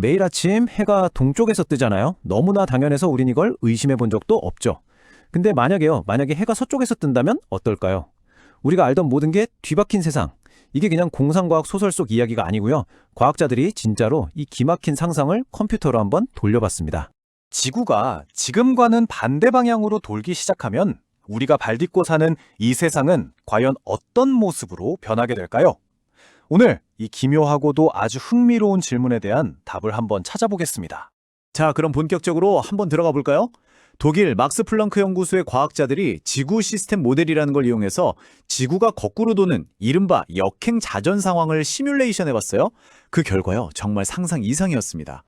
매일 아침 해가 동쪽에서 뜨잖아요. 너무나 당연해서 우린 이걸 의심해 본 적도 없죠. 근데 만약에 해가 서쪽에서 뜬다면 어떨까요? 우리가 알던 모든 게 뒤바뀐 세상. 이게 그냥 공상과학 소설 속 이야기가 아니고요. 과학자들이 진짜로 이 기막힌 상상을 컴퓨터로 한번 돌려봤습니다. 지구가 지금과는 반대 방향으로 돌기 시작하면 우리가 발 딛고 사는 이 세상은 과연 어떤 모습으로 변하게 될까요? 오늘 이 기묘하고도 아주 흥미로운 질문에 대한 답을 한번 찾아보겠습니다. 자, 그럼 본격적으로 한번 들어가 볼까요? 독일 막스 플랑크 연구소의 과학자들이 지구 시스템 모델이라는 걸 이용해서 지구가 거꾸로 도는 이른바 역행 자전 상황을 시뮬레이션 해봤어요. 그 결과요, 정말 상상 이상이었습니다.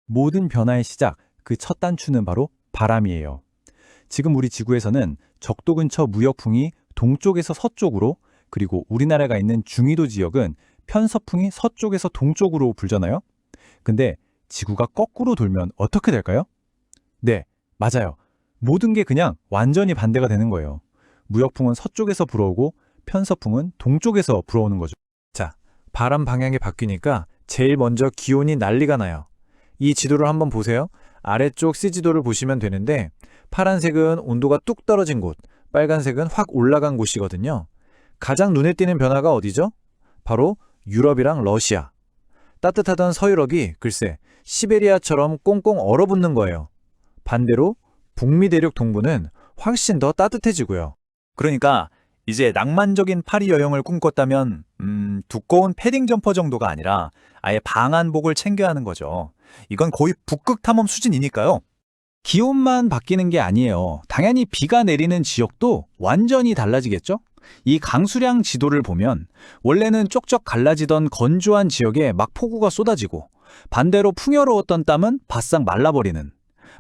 모든 변화의 시작, 그 첫 단추는 바로 바람이에요. 지금 우리 지구에서는 적도 근처 무역풍이 동쪽에서 서쪽으로, 그리고 우리나라가 있는 중위도 지역은 편서풍이 서쪽에서 동쪽으로 불잖아요. 근데 지구가 거꾸로 돌면 어떻게 될까요? 네, 맞아요. 모든 게 그냥 완전히 반대가 되는 거예요. 무역풍은 서쪽에서 불어오고 편서풍은 동쪽에서 불어오는 거죠. 자, 바람 방향이 바뀌니까 제일 먼저 기온이 난리가 나요. 이 지도를 한번 보세요. 아래쪽 C지도를 보시면 되는데 파란색은 온도가 뚝 떨어진 곳, 빨간색은 확 올라간 곳이거든요. 가장 눈에 띄는 변화가 어디죠? 바로 유럽이랑 러시아. 따뜻하던 서유럽이 글쎄 시베리아처럼 꽁꽁 얼어붙는 거예요. 반대로 북미 대륙 동부는 훨씬 더 따뜻해지고요. 그러니까 이제 낭만적인 파리 여행을 꿈꿨다면 두꺼운 패딩 점퍼 정도가 아니라 아예 방한복을 챙겨야 하는 거죠. 이건 거의 북극 탐험 수준이니까요. 기온만 바뀌는 게 아니에요. 당연히 비가 내리는 지역도 완전히 달라지겠죠? 이 강수량 지도를 보면 원래는 쪽쪽 갈라지던 건조한 지역에 막 폭우가 쏟아지고 반대로 풍요로웠던 땅은 바싹 말라버리는,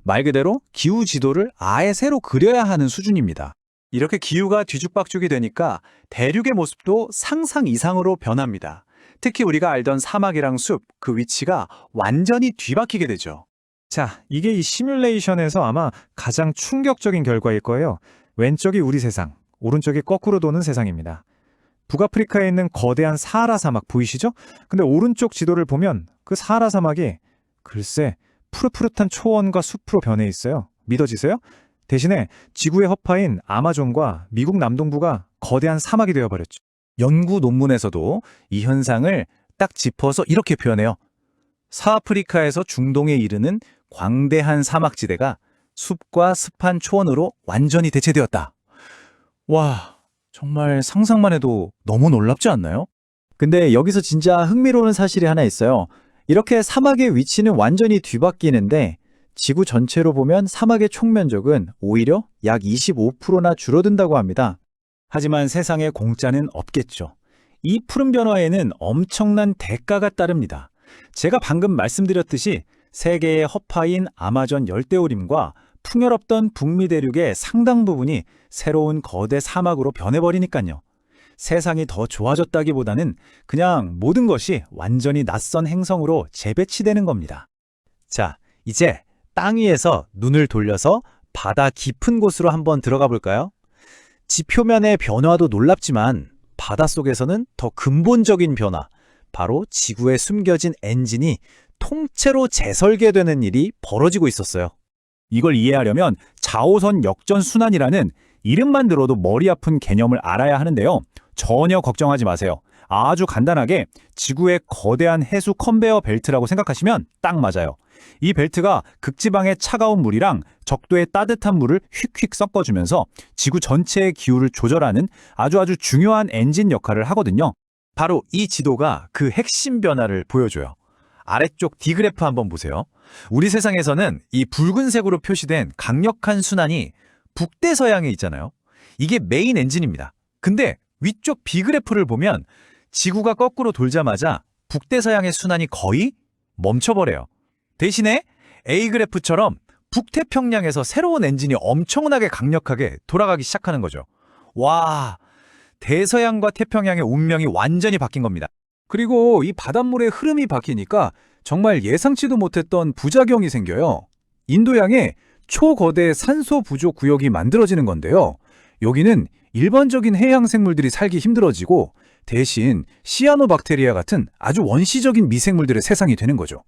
말 그대로 기후 지도를 아예 새로 그려야 하는 수준입니다. 이렇게 기후가 뒤죽박죽이 되니까 대륙의 모습도 상상 이상으로 변합니다. 특히 우리가 알던 사막이랑 숲, 그 위치가 완전히 뒤바뀌게 되죠. 자, 이게 이 시뮬레이션에서 아마 가장 충격적인 결과일 거예요. 왼쪽이 우리 세상, 오른쪽이 거꾸로 도는 세상입니다. 북아프리카에 있는 거대한 사하라 사막 보이시죠? 근데 오른쪽 지도를 보면 그 사하라 사막이 글쎄 푸릇푸릇한 초원과 숲으로 변해 있어요. 믿어지세요? 대신에 지구의 허파인 아마존과 미국 남동부가 거대한 사막이 되어버렸죠. 연구 논문에서도 이 현상을 딱 짚어서 이렇게 표현해요. 서아프리카에서 중동에 이르는 광대한 사막지대가 숲과 습한 초원으로 완전히 대체되었다. 와, 정말 상상만 해도 너무 놀랍지 않나요? 근데 여기서 진짜 흥미로운 사실이 하나 있어요. 이렇게 사막의 위치는 완전히 뒤바뀌는데 지구 전체로 보면 사막의 총면적은 오히려 약 25%나 줄어든다고 합니다. 하지만 세상에 공짜는 없겠죠. 이 푸른 변화에는 엄청난 대가가 따릅니다. 제가 방금 말씀드렸듯이 세계의 허파인 아마존 열대우림과 풍요롭던 북미 대륙의 상당 부분이 새로운 거대 사막으로 변해버리니까요. 세상이 더 좋아졌다기보다는 그냥 모든 것이 완전히 낯선 행성으로 재배치되는 겁니다. 자, 이제 땅 위에서 눈을 돌려서 바다 깊은 곳으로 한번 들어가 볼까요? 지표면의 변화도 놀랍지만 바닷속에서는 더 근본적인 변화, 바로 지구에 숨겨진 엔진이 통째로 재설계되는 일이 벌어지고 있었어요. 이걸 이해하려면 자오선 역전순환이라는 이름만 들어도 머리 아픈 개념을 알아야 하는데요. 전혀 걱정하지 마세요. 아주 간단하게 지구의 거대한 해수 컨베어 벨트라고 생각하시면 딱 맞아요. 이 벨트가 극지방의 차가운 물이랑 적도의 따뜻한 물을 휙휙 섞어주면서 지구 전체의 기후를 조절하는 아주 중요한 엔진 역할을 하거든요. 바로 이 지도가 그 핵심 변화를 보여줘요. 아래쪽 D그래프 한번 보세요. 우리 세상에서는 이 붉은색으로 표시된 강력한 순환이 북대서양에 있잖아요. 이게 메인 엔진입니다. 근데 위쪽 B그래프를 보면 지구가 거꾸로 돌자마자 북대서양의 순환이 거의 멈춰버려요. 대신에 A그래프처럼 북태평양에서 새로운 엔진이 엄청나게 강력하게 돌아가기 시작하는 거죠. 와, 대서양과 태평양의 운명이 완전히 바뀐 겁니다. 그리고 이 바닷물의 흐름이 바뀌니까 정말 예상치도 못했던 부작용이 생겨요. 인도양에 초거대 산소 부족 구역이 만들어지는 건데요. 여기는 일반적인 해양 생물들이 살기 힘들어지고 대신 시아노박테리아 같은 아주 원시적인 미생물들의 세상이 되는 거죠.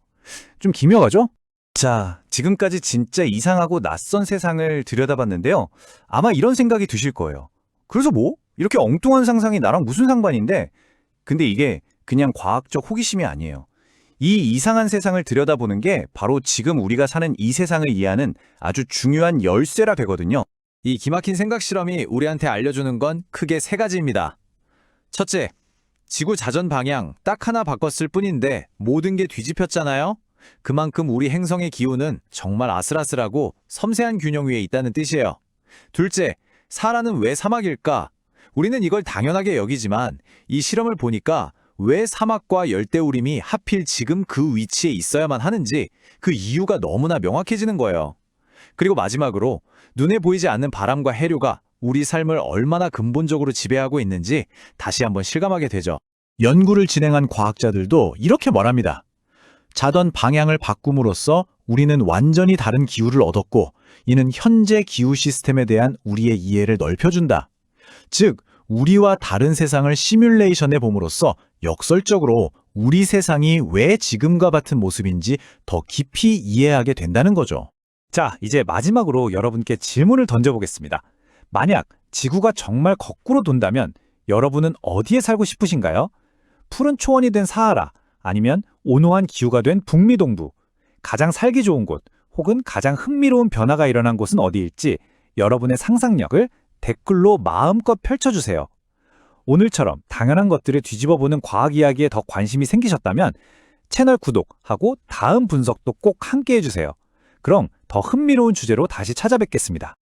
좀 기묘하죠? 자, 지금까지 진짜 이상하고 낯선 세상을 들여다봤는데요. 아마 이런 생각이 드실 거예요. 그래서 뭐? 이렇게 엉뚱한 상상이 나랑 무슨 상관인데? 근데 이게 그냥 과학적 호기심이 아니에요. 이 이상한 세상을 들여다보는 게 바로 지금 우리가 사는 이 세상을 이해하는 아주 중요한 열쇠라 되거든요. 이 기막힌 생각 실험이 우리한테 알려주는 건 크게 세 가지입니다. 첫째, 지구 자전 방향 딱 하나 바꿨을 뿐인데 모든 게 뒤집혔잖아요? 그만큼 우리 행성의 기후는 정말 아슬아슬하고 섬세한 균형 위에 있다는 뜻이에요. 둘째, 사라는 왜 사막일까? 우리는 이걸 당연하게 여기지만 이 실험을 보니까 왜 사막과 열대우림이 하필 지금 그 위치에 있어야만 하는지 그 이유가 너무나 명확해지는 거예요. 그리고 마지막으로 눈에 보이지 않는 바람과 해류가 우리 삶을 얼마나 근본적으로 지배하고 있는지 다시 한번 실감하게 되죠. 연구를 진행한 과학자들도 이렇게 말합니다. 자던 방향을 바꿈으로써 우리는 완전히 다른 기후를 얻었고, 이는 현재 기후 시스템에 대한 우리의 이해를 넓혀준다. 즉, 우리와 다른 세상을 시뮬레이션해 봄으로써 역설적으로 우리 세상이 왜 지금과 같은 모습인지 더 깊이 이해하게 된다는 거죠. 자, 이제 마지막으로 여러분께 질문을 던져보겠습니다. 만약 지구가 정말 거꾸로 돈다면 여러분은 어디에 살고 싶으신가요? 푸른 초원이 된 사하라, 아니면 온화한 기후가 된 북미 동부, 가장 살기 좋은 곳, 혹은 가장 흥미로운 변화가 일어난 곳은 어디일지 여러분의 상상력을 댓글로 마음껏 펼쳐주세요. 오늘처럼 당연한 것들을 뒤집어보는 과학 이야기에 더 관심이 생기셨다면 채널 구독하고 다음 분석도 꼭 함께 해주세요. 그럼 더 흥미로운 주제로 다시 찾아뵙겠습니다.